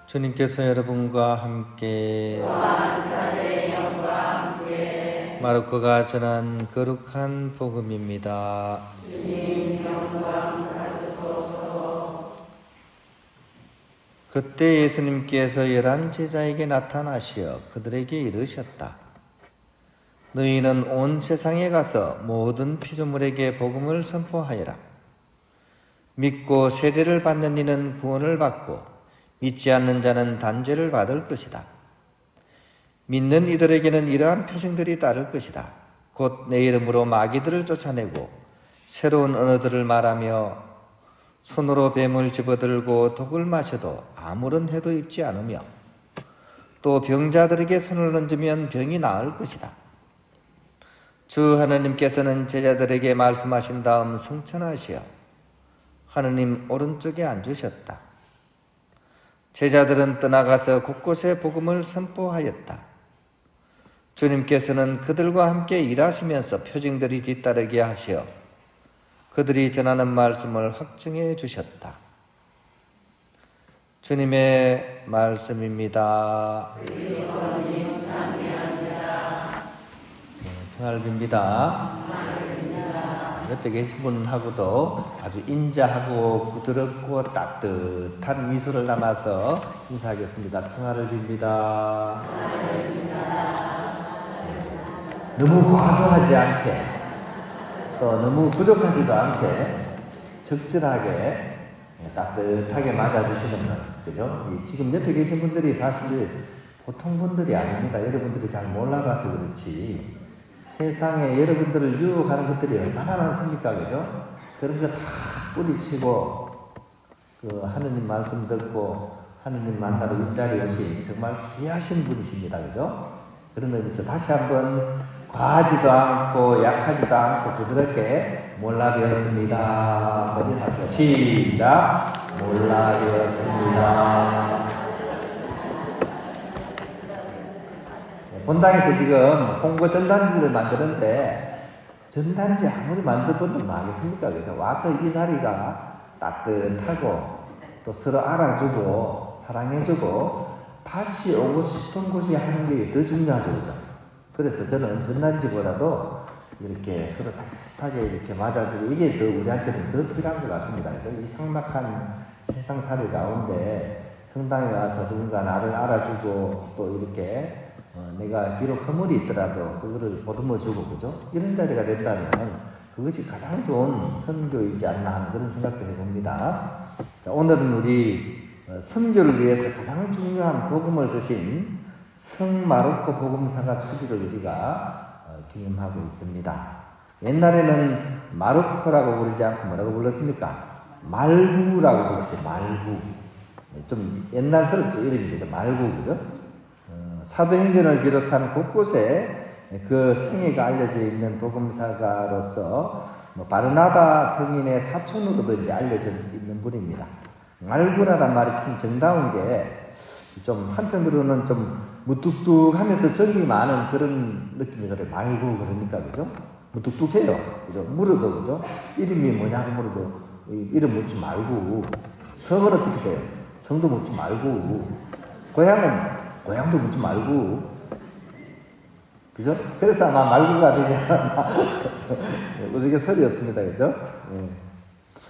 주님께서 여러분과 함께 마르코가 전한 거룩한 복음입니다. 그때 예수님께서 11 제자에게 나타나시어 그들에게 이르셨다. 너희는 온 세상에 가서 모든 피조물에게 복음을 선포하여라. 믿고 세례를 받는 이는 구원을 받고 믿지 않는 자는 단죄를 받을 것이다. 믿는 이들에게는 이러한 표징들이 따를 것이다. 곧 내 이름으로 마귀들을 쫓아내고 새로운 언어들을 말하며 손으로 뱀을 집어들고 독을 마셔도 아무런 해도 입지 않으며 또 병자들에게 손을 얹으면 병이 나을 것이다. 주 하느님께서는 제자들에게 말씀하신 다음 승천하시어 하느님 오른쪽에 앉으셨다. 제자들은 떠나가서 곳곳에 복음을 선포하였다. 주님께서는 그들과 함께 일하시면서 표징들이 뒤따르게 하시어 그들이 전하는 말씀을 확증해 주셨다. 주님의 말씀입니다. 평안을 빕니다. 옆에 계신 분하고도 아주 인자하고 부드럽고 따뜻한 미소를 담아서 인사하겠습니다. 평안을 빕니다. 너무 과도하지 않게 또 너무 부족하지도 않게 적절하게 따뜻하게 맞아주시는 분, 그죠? 지금 옆에 계신 분들이 사실 보통 분들이 아닙니다. 여러분들이 잘 몰라봐서 그렇지 세상에 여러분들을 유혹하는 것들이 얼마나 많습니까, 그죠? 그러면서 다 뿌리치고 그 하느님 말씀 듣고 하느님 만나러 일자리 오신 정말 귀하신 분이십니다, 그죠? 그런 의미에서 다시 한번 과하지도 않고 약하지도 않고 부드럽게 몰라되었습니다. 어디 하세요? 시작! 몰라되었습니다. 본당에서 지금 홍보 전단지를 만드는데 전단지 아무리 만들어도 뭐 하겠습니까? 그래서 와서 이 자리가 따뜻하고 또 서로 알아주고 사랑해주고 다시 오고 싶은 곳이 하는 게 더 중요하죠. 그죠? 그래서 저는 전단지보다도 이렇게 서로 따뜻하게 이렇게 맞아주고 이게 더 우리한테는 더 필요한 것 같습니다. 그래서 이 삭막한 세상살이 가운데 성당에 와서 누군가 나를 알아주고 또 이렇게 내가 비록 허물이 있더라도 그거를 보듬어주고 그죠? 이런 자리가 된다면 그것이 가장 좋은 선교이지 않나 하는 그런 생각도 해봅니다. 오늘은 우리 선교를 위해서 가장 중요한 복음을 쓰신 성마르코 복음사가 출기를 우리가 기념하고 있습니다. 옛날에는 마르코라고 부르지 않고 뭐라고 불렀습니까? 말구라고 불렀어요. 말구. 좀 옛날스럽죠. 이름이 말구, 그죠? 사도행전을 비롯한 곳곳에 그 생애가 알려져 있는 복음사가로서 바르나바 성인의 사촌으로도 이제 알려져 있는 분입니다. 말구라는 말이 참 정다운 게 좀 한편으로는 좀 무뚝뚝하면서 정이 많은 그런 느낌이 들어요. 말구 그러니까 그죠? 무뚝뚝해요. 그죠? 물어도 그죠? 이름이 뭐냐고 물어도 이름 묻지 말고 성은 어떻게 돼요? 성도 묻지 말고 고향도 묻지 말고 그죠? 그래서 아마 말구가 되지 않았나 우스갯소리였습니다. 그죠? 네.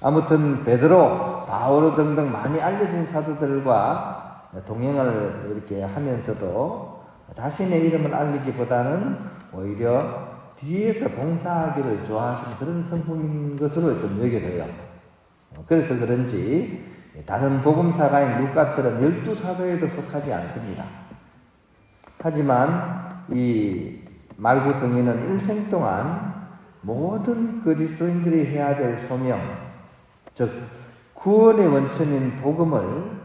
아무튼 베드로, 바오로 등등 많이 알려진 사도들과 동행을 이렇게 하면서도 자신의 이름을 알리기보다는 오히려 뒤에서 봉사하기를 좋아하시는 그런 성품인 것으로 좀 여겨져요. 그래서 그런지 다른 복음사가인 루카처럼 12사도에도 속하지 않습니다. 하지만 이 말구 성인은 일생 동안 모든 그리스도인들이 해야 될 소명, 즉 구원의 원천인 복음을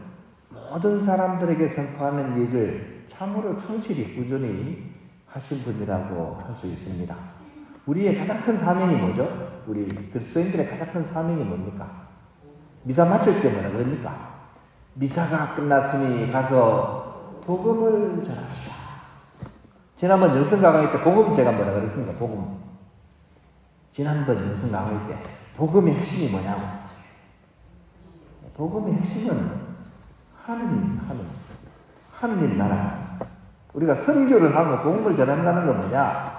모든 사람들에게 선포하는 일을 참으로 충실히 꾸준히 하신 분이라고 할 수 있습니다. 우리의 가장 큰 사명이 뭐죠? 우리 그리스도인들의 가장 큰 사명이 뭡니까? 미사 마칠 때 뭐라 그럽니까? 미사가 끝났으니 가서 복음을 전합시다. 지난번 영성 강의 때 복음 제가 뭐라 그랬습니까? 복음. 지난번 영성 강의 때 복음의 핵심이 뭐냐고. 복음의 핵심은 하느님. 하느님 나라. 우리가 선교를 하고 복음을 전한다는 건 뭐냐?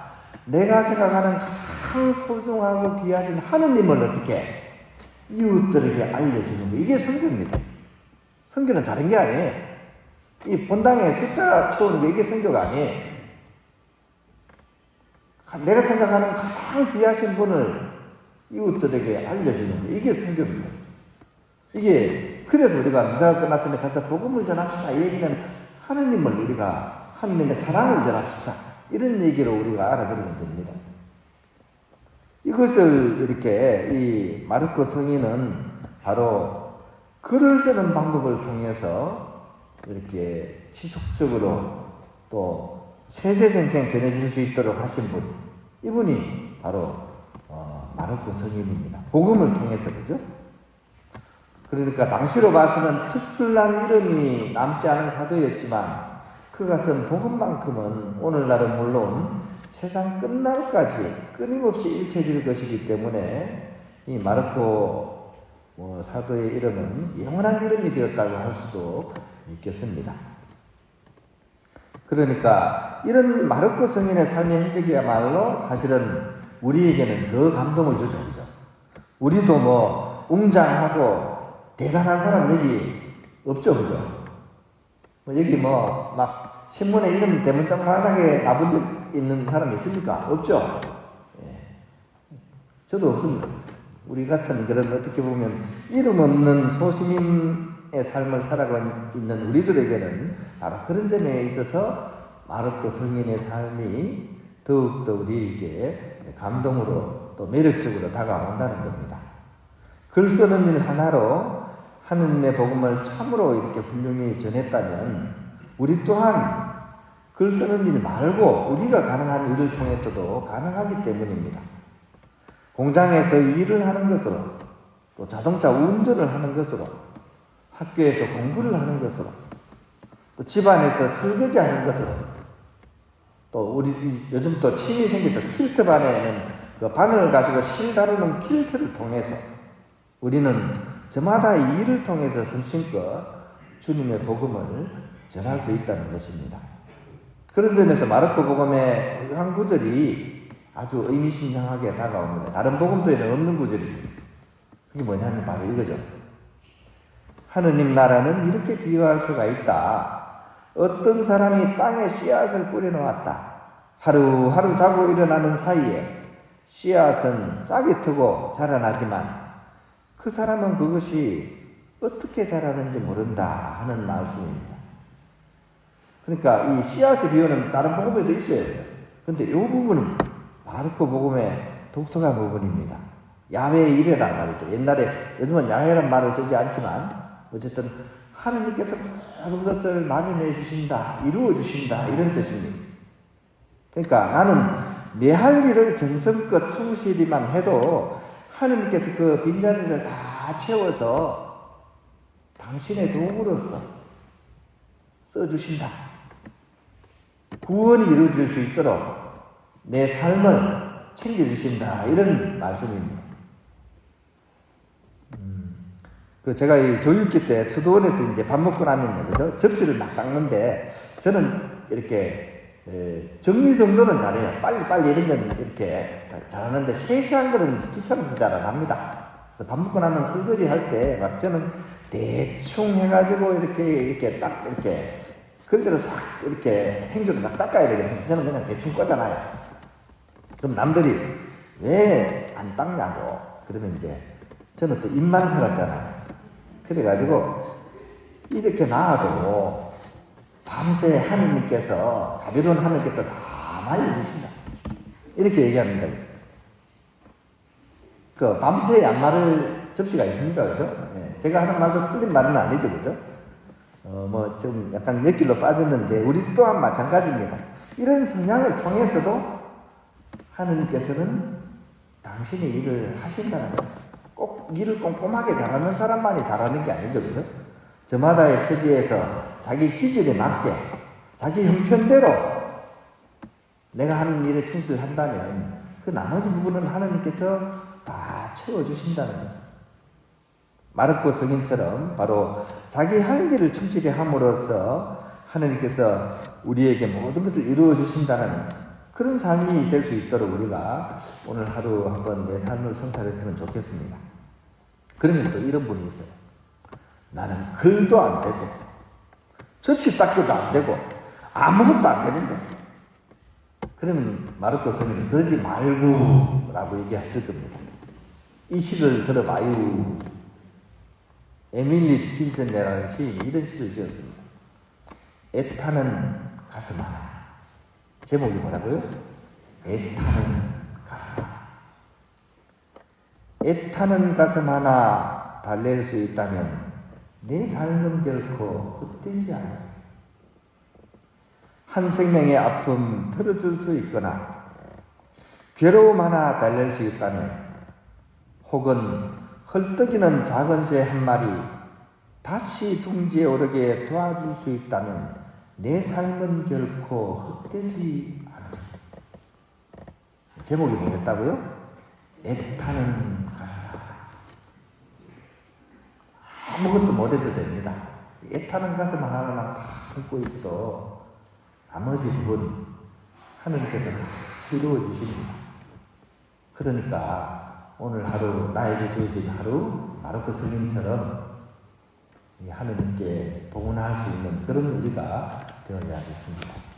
내가 생각하는 가장 소중하고 귀하신 하느님을 어떻게 이웃들에게 알려주는 거. 이게 선교입니다. 선교는 다른 게 아니에요. 이 본당에 숫자 채우는 게 이게 선교가 아니에요. 내가 생각하는 가장 귀하신 분을 이웃들에게 알려주는 거. 이게 선교입니다. 이게 그래서 우리가 미사가 끝났으니 가서 복음을 전합시다. 이 얘기는 하느님을 우리가 하느님의 사랑을 전합시다. 이런 얘기로 우리가 알아들으면 됩니다. 이것을 이렇게 이 마르코 성인은 바로 글을 쓰는 방법을 통해서 이렇게 지속적으로 또 세세생생 전해질 수 있도록 하신 분, 이분이 바로 마르코 성인입니다. 복음을 통해서, 그죠? 그러니까 당시로 봐서는 특출난 이름이 남지 않은 사도였지만 그가 쓴 복음만큼은 오늘날은 물론 세상 끝날까지 끊임없이 읽혀질 것이기 때문에 이 마르코 사도의 이름은 영원한 이름이 되었다고 할 수도 있겠습니다. 그러니까 이런 마르코 성인의 삶의 행적이야말로 사실은 우리에게는 더 감동을 주죠. 우리도 뭐 웅장하고 대단한 사람 여기 없죠, 그죠? 여기 막 신문에 이름 대문짝만하게 나본 적 있는 사람이 있습니까? 없죠? 예. 저도 없습니다. 우리 같은 그런 어떻게 보면 이름 없는 소시민의 삶을 살아가고 있는 우리들에게는 바로 그런 점에 있어서 마르코 성인의 삶이 더욱더 우리에게 감동으로 또 매력적으로 다가온다는 겁니다. 글 쓰는 일 하나로 하느님의 복음을 참으로 이렇게 훌륭히 전했다면 우리 또한 글 쓰는 일 말고 우리가 가능한 일을 통해서도 가능하기 때문입니다. 공장에서 일을 하는 것으로, 또 자동차 운전을 하는 것으로, 학교에서 공부를 하는 것으로, 또 집안에서 설거지 하는 것으로, 또 우리 요즘 또 취미 생겼죠. 퀼트 반에는 그 바늘을 가지고 실 다루는 퀼트를 통해서 우리는 저마다 이 일을 통해서 성심껏 주님의 복음을 전할 수 있다는 것입니다. 그런 점에서 마르코 복음의 한 구절이 아주 의미심장하게 다가옵니다. 다른 복음서에는 없는 구절입니다. 그게 뭐냐면 바로 이거죠. 하느님 나라는 이렇게 비유할 수가 있다. 어떤 사람이 땅에 씨앗을 뿌려놓았다. 하루하루 자고 일어나는 사이에 씨앗은 싹이 트고 자라나지만 그 사람은 그것이 어떻게 자라는지 모른다 하는 말씀입니다. 그러니까 이 씨앗의 비유는 다른 복음에도 있어요. 근데 이 부분은 마르코 복음의 독특한 부분입니다. 야훼의 일이란 말이죠. 옛날에, 요즘은 야훼란 말을 쓰지 않지만 어쨌든 하느님께서 모든 것을 마련해 주신다, 이루어 주신다, 이런 뜻입니다. 그러니까 나는 내 할 일을 정성껏 충실히만 해도 하느님께서 그 빈자리를 다 채워서 당신의 도움으로써 써주신다. 구원이 이루어질 수 있도록 내 삶을 챙겨주신다. 이런 말씀입니다. 제가 이 교육기 때 수도원에서 이제 밥 먹고 나면 그죠? 접시를 막 닦는데 저는 이렇게 정리 정도는 잘해요. 빨리 이런 건 이렇게 잘하는데 세세한 거는 귀찮아서 잘 안 합니다. 그래서 밥 먹고 나면 설거지 할 때 막 저는 대충 해가지고 이렇게 딱 이렇게 그대로 싹 이렇게 행주로 막 닦아야 되거든요. 저는 그냥 대충 꺼잖아요. 그럼 남들이 왜 안 닦냐고 그러면 이제 저는 또 입만 살았잖아요. 그래가지고 이렇게 놔도 밤새 하느님께서, 자비로운 하느님께서 다 말려주신다. 이렇게 얘기합니다. 그 밤새 양말을 접시가 있습니까? 그죠? 네. 제가 하는 말도 틀린 말은 아니죠. 그죠? 좀 약간 옆길로 빠졌는데, 우리 또한 마찬가지입니다. 이런 성향을 통해서도 하느님께서는 당신의 일을 하신다는 거예요. 꼭 일을 꼼꼼하게 잘하는 사람만이 잘하는 게 아니죠. 그죠? 저마다의 처지에서 자기 기질에 맞게, 자기 형편대로 내가 하는 일에 충실한다면 그 나머지 부분은 하느님께서 다 채워주신다는 거죠. 마르코 성인처럼 바로 자기 할 일을 충실히 함으로써 하나님께서 우리에게 모든 것을 이루어 주신다는 그런 삶이 될 수 있도록 우리가 오늘 하루 한번 내 삶을 성찰했으면 좋겠습니다. 그러면 또 이런 분이 있어요. 나는 글도 안 되고 접시 닦기도 안 되고 아무것도 안 되는데, 그러면 마르코 스님이 그러지 말고 라고 얘기하실 겁니다. 이 시를 들어봐요. 에밀리 디킨슨이라는 시인이 이런 시를 지었습니다. 애타는 가슴 하나. 제목이 뭐라고요? 애타는 가슴 하나. 애타는 가슴 하나 달랠 수 있다면 내 삶은 결코 헛되지 않아. 한 생명의 아픔 털어줄 수 있거나 괴로움 하나 달랠 수 있다면, 혹은 헐떡이는 작은 새 한 마리 다시 둥지에 오르게 도와줄 수 있다면 내 삶은 결코 헛되지 않아. 제목이 뭐였다고요? 애타는 가슴. 아무것도 못해도 됩니다. 애타는 가슴 하나만 다 품고 있어. 나머지 부분 하느님께서 다 이루어 주십니다. 그러니까 오늘 하루 나에게 주신 하루 마르코 스님처럼 하느님께 봉헌할 수 있는 그런 우리가 되어야겠습니다.